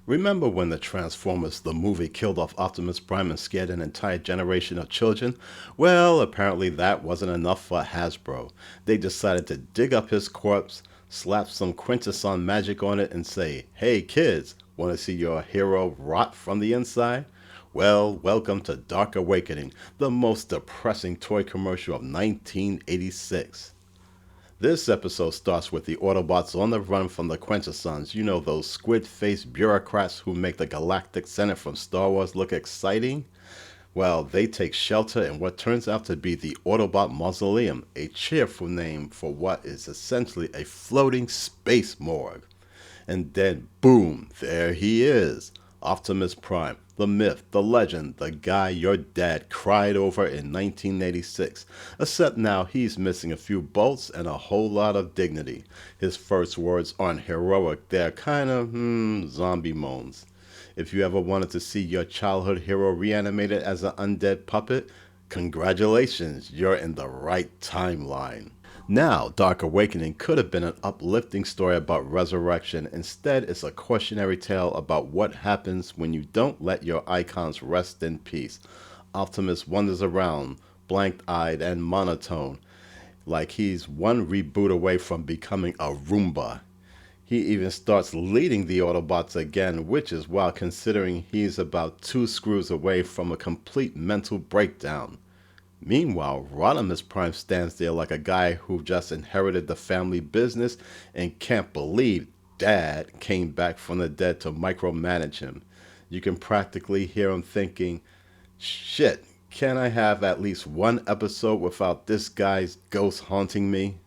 Remember when the Transformers the movie killed off Optimus Prime and scared an entire generation of children? Well, apparently that wasn't enough for Hasbro. They decided to dig up his corpse, slap some Quintesson magic on it, and say, "Hey kids, want to see your hero rot from the inside?" Well, welcome to Dark Awakening, the most depressing toy commercial of 1986. This episode starts with the Autobots on the run from the Quintessons. You know, those squid-faced bureaucrats who make the Galactic Senate from Star Wars look exciting? Well, they take shelter in what turns out to be the Autobot Mausoleum, a cheerful name for what is essentially a floating space morgue. And then, boom, there he is. Optimus Prime, the myth, the legend, the guy your dad cried over in 1986. Except now he's missing a few bolts and a whole lot of dignity. His first words aren't heroic, they're kind of, zombie moans. If you ever wanted to see your childhood hero reanimated as an undead puppet, congratulations, you're in the right timeline. Now, Dark Awakening could have been an uplifting story about resurrection. Instead, it's a cautionary tale about what happens when you don't let your icons rest in peace. Optimus wanders around, blank-eyed and monotone, like he's one reboot away from becoming a Roomba. He even starts leading the Autobots again, which is wild considering he's about 2 screws away from a complete mental breakdown. Meanwhile, Optimus Prime stands there like a guy who just inherited the family business and can't believe Dad came back from the dead to micromanage him. You can practically hear him thinking, "Shit, can I have at least one episode without this guy's ghost haunting me?"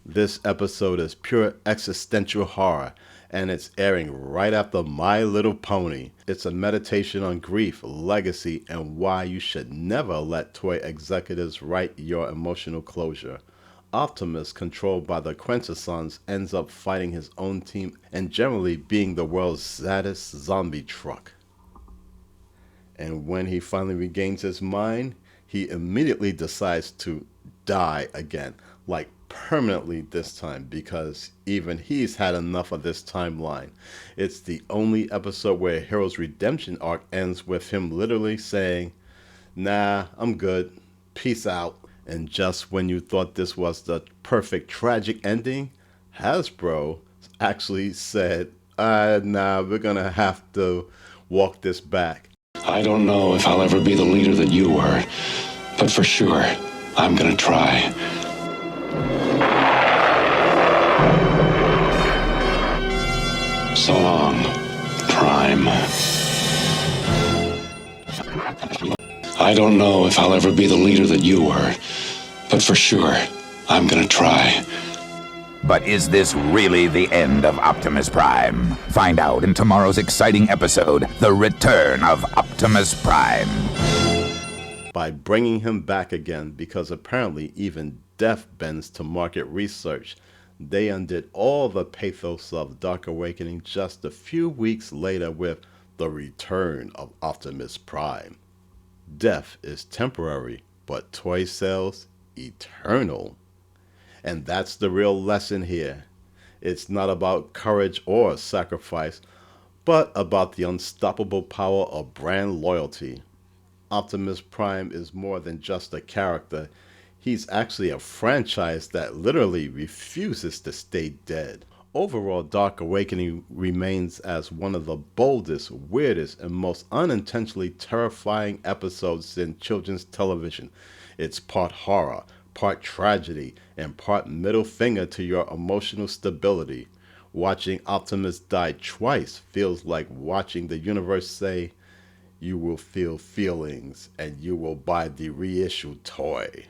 This episode is pure existential horror, and it's airing right after My Little Pony. It's a meditation on grief, legacy, and why you should never let toy executives write your emotional closure. Optimus, controlled by the Quintessons, ends up fighting his own team and generally being the world's saddest zombie truck. And when he finally regains his mind, he immediately decides to die again, like permanently this time, because even he's had enough of this timeline. It's the only episode where a hero's redemption arc ends with him literally saying, "Nah, I'm good. Peace out." And just when you thought this was the perfect tragic ending, Hasbro actually said, nah, we're gonna have to walk this back. I don't know if I'll ever be the leader that you were, but for sure, I'm gonna try. So long, Prime. I don't know if I'll ever be the leader that you were, but for sure, I'm gonna try. But is this really the end of Optimus Prime? Find out in tomorrow's exciting episode, The Return of Optimus Prime. By bringing him back again, because apparently even death bends to market research. They undid all the pathos of Dark Awakening just a few weeks later with The Return of Optimus Prime. Death is temporary, but toy sales eternal. And that's the real lesson here. It's not about courage or sacrifice, but about the unstoppable power of brand loyalty. Optimus Prime is more than just a character. He's actually a franchise that literally refuses to stay dead. Overall, Dark Awakening remains as one of the boldest, weirdest, and most unintentionally terrifying episodes in children's television. It's part horror, part tragedy, and part middle finger to your emotional stability. Watching Optimus die twice feels like watching the universe say, "You will feel feelings, and you will buy the reissued toy."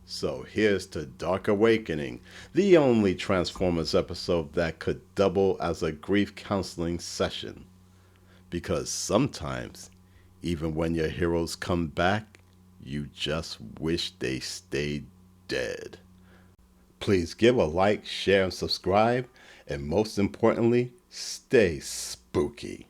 So here's to Dark Awakening, the only Transformers episode that could double as a grief counseling session. Because sometimes, even when your heroes come back, you just wish they stayed dead. Please give a like, share, and subscribe, and most importantly, stay spooky.